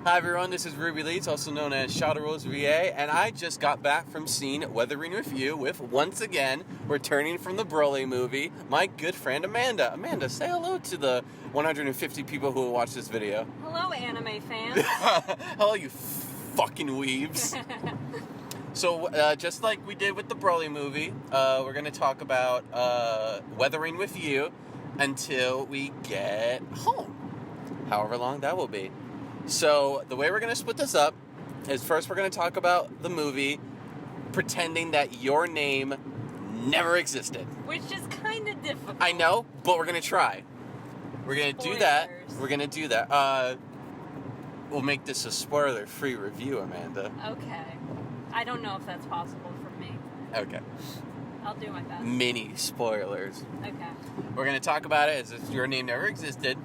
Hi everyone, this is Ruby Leeds, also known as Shadow Rose VA, and I just got back from seeing Weathering with You with, once again, returning from the Broly movie, my good friend Amanda. Amanda, say hello to the 150 people who will watch this video. Hello, anime fans. Hello, you fucking weebs. So, just like we did with the Broly movie, we're going to talk about Weathering with You until we get home. However long that will be. So, the way we're going to split this up is first we're going to talk about the movie pretending that your name never existed. Which is kind of difficult. I know, but we're going to try. We're going to do that. We're going to do that. We'll make this a spoiler-free review, Amanda. Okay. I don't know if that's possible for me. Okay. I'll do my best. Mini spoilers. Okay. We're going to talk about it as if your name never existed.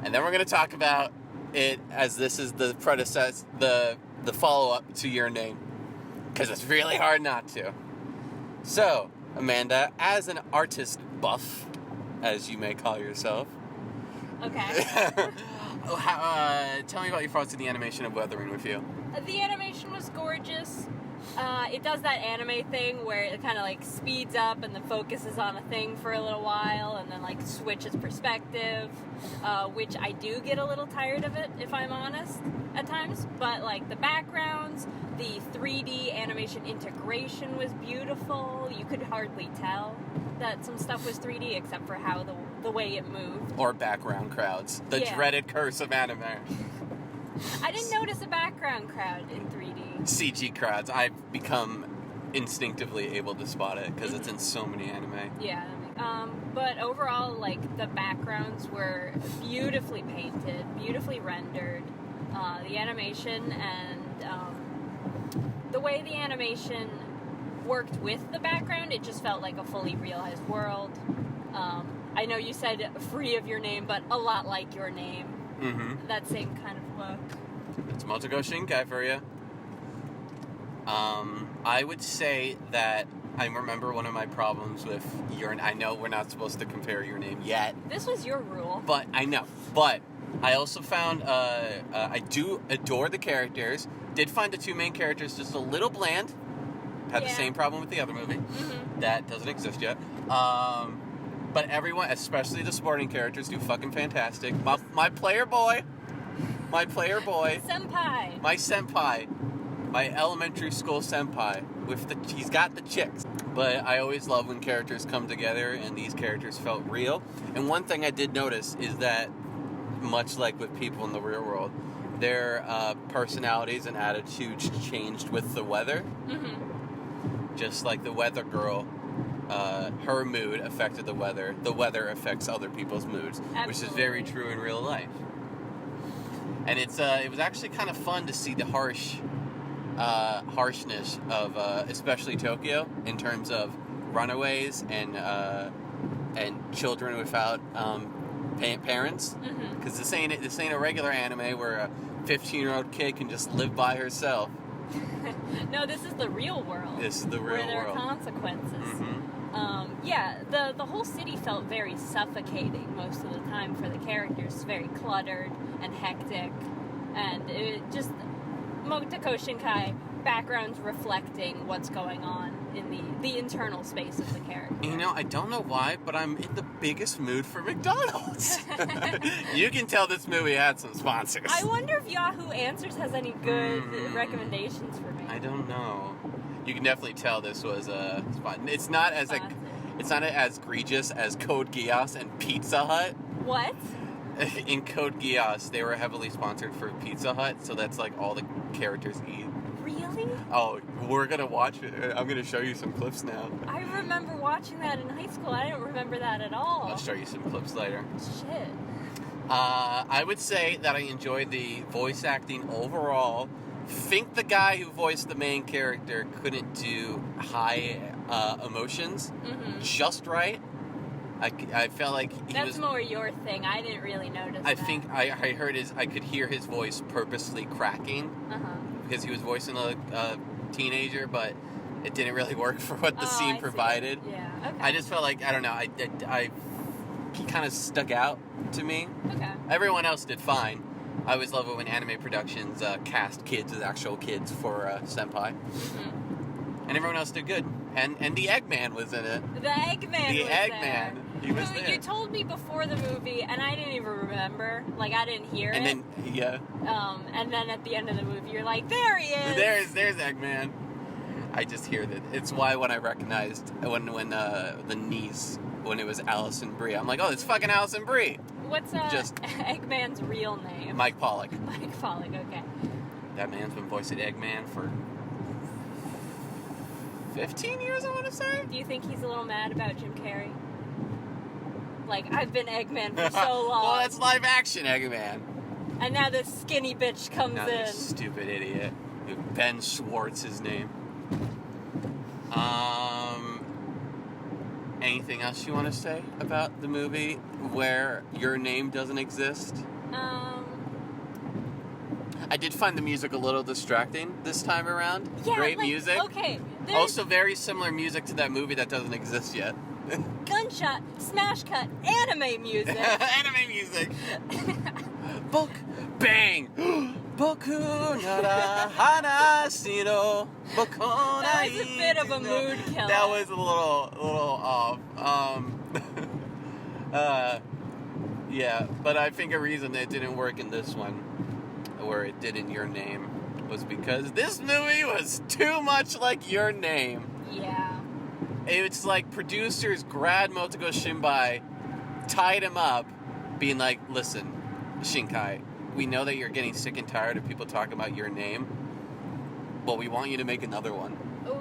And then we're going to talk about it as this is the predecessor, the follow-up to your name. Because it's really hard not to. So, Amanda, as an artist buff, as you may call yourself. Okay. Tell me about your thoughts on the animation of Weathering with You. The animation was gorgeous. It does that anime thing where it kind of like speeds up and then focuses on a thing for a little while and then like switches perspective, which I do get a little tired of it, if I'm honest, at times. But like the backgrounds, the 3D animation integration was beautiful. You could hardly tell that some stuff was 3D except for how the way it moved. Or background crowds. The dreaded curse of anime. I didn't notice a background crowd in 3D. CG crowds. I've become instinctively able to spot it because it's in so many anime. Yeah. But overall, like, the backgrounds were beautifully painted, beautifully rendered. The animation and the way the animation worked with the background, it just felt like a fully realized world. I know you said free of your name, but a lot like your name. Mm-hmm. That same kind of look. It's Motoko Shinkai for you. I would say that I remember one of my problems with your... I know we're not supposed to compare your name yet. This was your rule. But, I know. But, I also found... I do adore the characters. Did find the two main characters just a little bland. Had the same problem with the other movie. Mm-hmm. That doesn't exist yet. But everyone, especially the supporting characters, do fucking fantastic. My player boy. Senpai. My senpai. My elementary school senpai. He's got the chicks. But I always love when characters come together and these characters felt real. And one thing I did notice is that, much like with people in the real world, their personalities and attitudes changed with the weather. Mm-hmm. Just like the weather girl. Her mood affected the weather. The weather affects other people's moods. Absolutely. Which is very true in real life. And it was actually kind of fun to see the harshness of especially Tokyo in terms of runaways and children without parents. Because this ain't a regular anime where a 15-year-old kid can just live by herself. No, this is the real world. This is the real world. Where there are consequences. Mm-hmm. The whole city felt very suffocating most of the time for the characters. Very cluttered and hectic. And it just... Motoko Shinkai backgrounds reflecting what's going on in the internal space of the character. You know, I don't know why, but I'm in the biggest mood for McDonald's. You can tell this movie had some sponsors. I wonder if Yahoo Answers has any good recommendations for me. I don't know. You can definitely tell this was a spot. It's not as egregious as Code Geass and Pizza Hut. What? In Code Geass, they were heavily sponsored for Pizza Hut, so that's like all the characters eat. Really? Oh, we're gonna watch it. I'm gonna show you some clips now. I remember watching that in high school. I don't remember that at all. I'll show you some clips later. Shit. I would say that I enjoyed the voice acting overall. Think the guy who voiced the main character couldn't do high emotions just right. I felt like That's more your thing. I didn't really notice I think I heard I could hear his voice purposely cracking because he was voicing a teenager, but it didn't really work for what the scene provided. Yeah, okay. I just felt like, I don't know, he kind of stuck out to me. Okay. Everyone else did fine. I always love it when anime productions cast kids as actual kids for Senpai. Mm-hmm. And everyone else did good. And the Eggman was in it. The Eggman was Eggman. there. He was there. You told me before the movie, and I didn't even remember. Like, I didn't hear And it. then, yeah. And then at the end of the movie, you're like, there he is! There's Eggman. I just hear that. It's why when I recognized, when the niece, when it was Allison Brie, I'm like, oh, it's fucking Allison Brie. What's Eggman's real name? Mike Pollock. Mike Pollock, okay. That man's been voicing Eggman for 15 years, I want to say. Do you think he's a little mad about Jim Carrey? Like, I've been Eggman for so long. Well, that's live action Eggman. And now this skinny bitch comes Now in. this stupid idiot. Ben Schwartz, his name. Anything else you want to say about the movie where your name doesn't exist? I did find the music a little distracting this time around. Yeah, Great like, music. Okay. Also very similar music to that movie that doesn't exist yet. Gunshot, smash cut, anime music. Anime music. Book bang. Boku nara hanasi no boku That was a bit of a mood killer. That was a little off. Yeah, but I think a reason that it didn't work in this one, where it did in Your Name, was because this movie was too much like Your Name. Yeah. It's like producers grabbed Motoko Shinkai, tied him up, being like, listen, Shinkai, we know that you're getting sick and tired of people talking about Your Name, but we want you to make another one.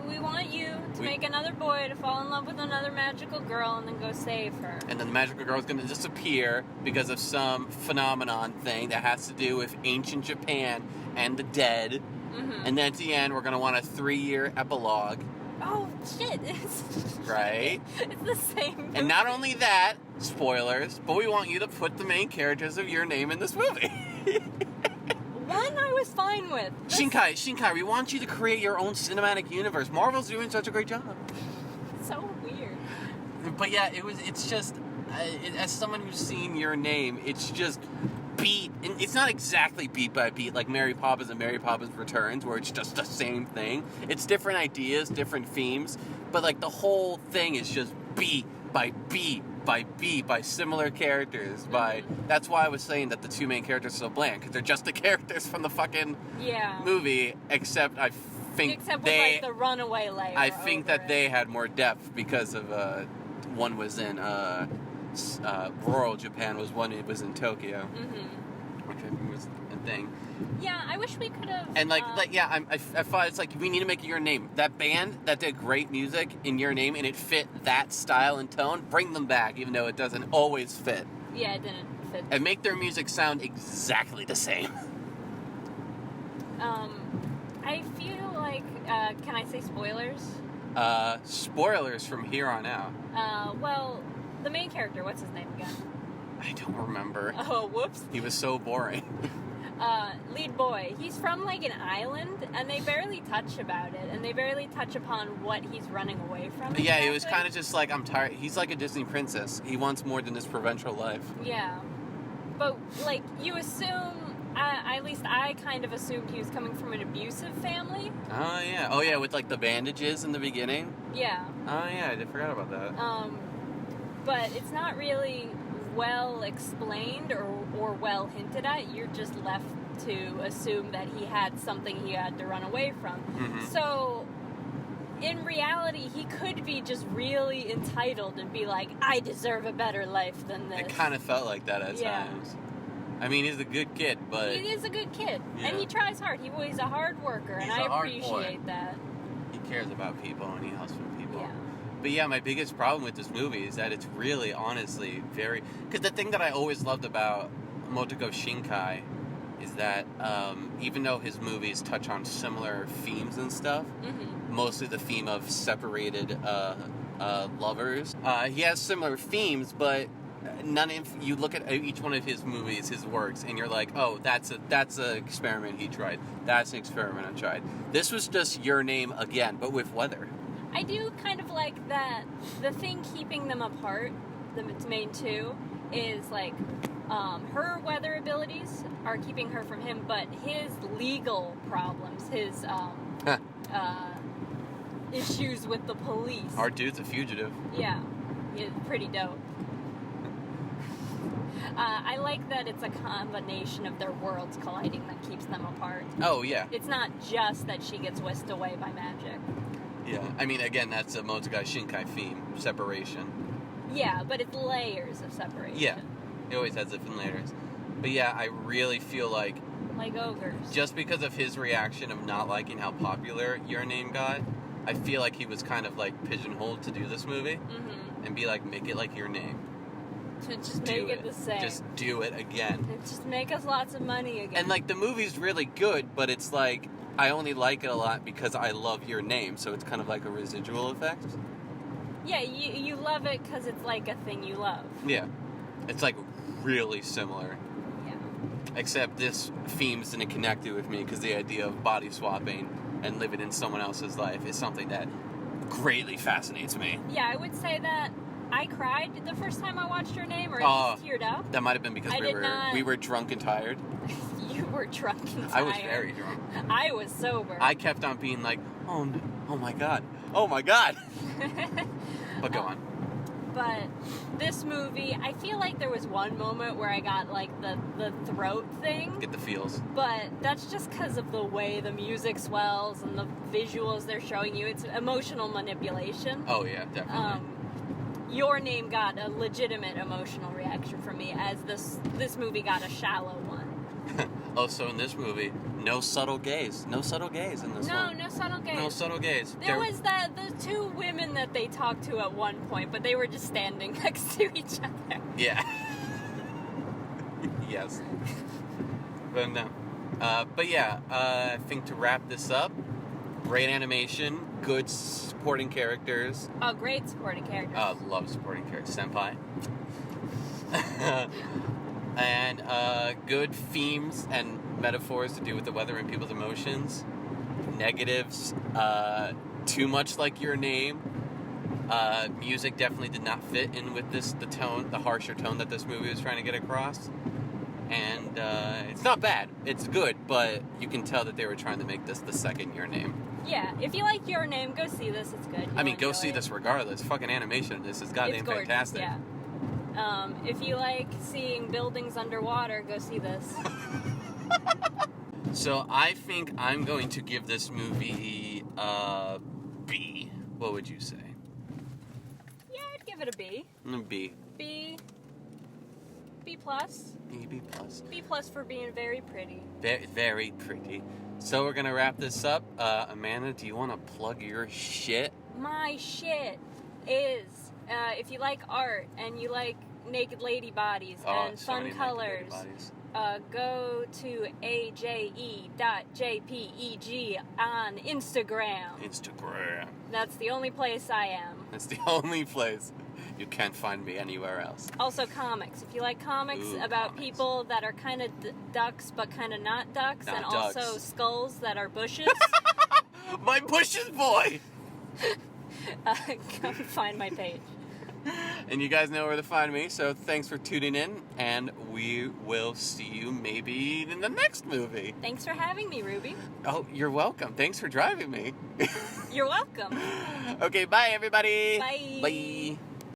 We want you to make another boy to fall in love with another magical girl and then go save her. And then the magical girl is going to disappear because of some phenomenon thing that has to do with ancient Japan and the dead. Mm-hmm. And then at the end, we're going to want a 3-year epilogue. Oh, shit. Right? It's the same movie. And not only that, spoilers, but we want you to put the main characters of Your Name in this movie. One I was fine with. Shinkai, we want you to create your own cinematic universe. Marvel's doing such a great job. So weird. But yeah, it's just, as someone who's seen Your Name, it's just beat, and it's not exactly beat by beat like Mary Poppins and Mary Poppins Returns, where it's just the same thing. It's different ideas, different themes, but like the whole thing is just beat by beat by beat by similar characters. That's why I was saying that the two main characters are so bland, because they're just the characters from the fucking movie, except I think with like the runaway layer. I think that they had more depth because of one was in rural Japan, was one it was in Tokyo, which I think was a thing. Yeah, I wish we could have. And I thought it's like we need to make Your Name. That band that did great music in Your Name and it fit that style and tone. Bring them back, even though it doesn't always fit. Yeah, it didn't fit. And make their music sound exactly the same. I feel like. Can I say spoilers? Spoilers from here on out. Well, the main character, what's his name again? I don't remember. Oh, whoops. He was so boring. Lead boy. He's from like an island, and they barely touch about it, and they barely touch upon what he's running away from. Yeah, he was kind of just like, I'm tired. He's like a Disney princess. He wants more than this provincial life. Yeah. But, like, you assume, at least I kind of assumed he was coming from an abusive family. Oh, yeah, with like the bandages in the beginning. Yeah. Oh, yeah, I forgot about that. But it's not really well explained or well hinted at. You're just left to assume that he had something he had to run away from. Mm-hmm. So in reality, he could be just really entitled and be like, I deserve a better life than this. It kind of felt like that at times. I mean, he's a good kid, but... He is a good kid, yeah. and he tries hard. He's a hard worker, and I appreciate that. He cares about people, and he helps with people. Yeah. But yeah, my biggest problem with this movie is that it's really, honestly, very... Because the thing that I always loved about Motoko Shinkai is that even though his movies touch on similar themes and stuff, mostly the theme of separated lovers, he has similar themes, but you look at each one of his movies, his works, and you're like, oh, that's a experiment he tried. That's an experiment I tried. This was just Your Name again, but with weather. I do kind of like that the thing keeping them apart, the main two, is like Her weather abilities are keeping her from him, but his legal problems, his issues with the police. Our dude's a fugitive. Yeah, he's pretty dope. I like that it's a combination of their worlds colliding that keeps them apart. Oh, yeah. It's not just that she gets whisked away by magic. Yeah. I mean, again, that's a Motogai Shinkai theme. Separation. Yeah, but it's layers of separation. Yeah. He always has different layers. But yeah, I really feel like ogres. just because of his reaction of not liking how popular Your Name got, I feel like he was kind of like pigeonholed to do this movie and be like, make it like Your Name. To just make it the same. Just do it again. And just make us lots of money again. And like the movie's really good, but it's like I only like it a lot because I love Your Name, so it's kind of like a residual effect. Yeah, you love it because it's like a thing you love. Yeah. It's like really similar. Yeah. Except this theme's didn't connect it with me because the idea of body swapping and living in someone else's life is something that greatly fascinates me. Yeah, I would say that I cried the first time I watched Your Name, or I just teared up. That might have been because we were drunk and tired. You were drunk and tired. I was very drunk. I was sober. I kept on being like, oh my god, oh my god. But go on. But this movie, I feel like there was one moment where I got like the throat thing. Get the feels. But that's just because of the way the music swells and the visuals they're showing you. It's emotional manipulation. Oh yeah, definitely. Your Name got a legitimate emotional reaction from me, as this movie got a shallow one. Oh, so in this movie, no subtle gaze. No subtle gaze in this one. No subtle gaze. No subtle gaze. There was the two women that they talked to at one point, but they were just standing next to each other. Yeah. Yes. But no. But yeah, I think to wrap this up, great animation, good supporting characters. Oh, great supporting characters. Love supporting characters. Senpai. And good themes and metaphors to do with the weather and people's emotions. Negatives, too much like Your Name. Music definitely did not fit in with the harsher tone that this movie was trying to get across. And it's not bad. It's good, but you can tell that they were trying to make this the second Your Name. Yeah, if you like Your Name, go see this. It's good. I mean, go see this regardless. Fucking animation in this is goddamn fantastic. Yeah. If you like seeing buildings underwater, go see this. So I think I'm going to give this movie a B. What would you say? Yeah, I'd give it a B. B. B plus. B plus. B plus for being very pretty. Very, very pretty. So we're gonna wrap this up. Amanda, do you want to plug your shit? My shit is, if you like art and you like naked lady bodies and fun colors, go to aje.jpeg on Instagram. That's the only place I am. That's the only place. You can't find me anywhere else. Also comics. If you like comics about people that are kind of ducks but kind of not ducks, and ducks. Also skulls that are bushes. My bushes, boy! Come find my page. And you guys know where to find me, so thanks for tuning in, and we will see you maybe in the next movie. Thanks for having me, Ruby. Oh, you're welcome. Thanks for driving me. You're welcome. Okay, bye everybody. Bye. Bye.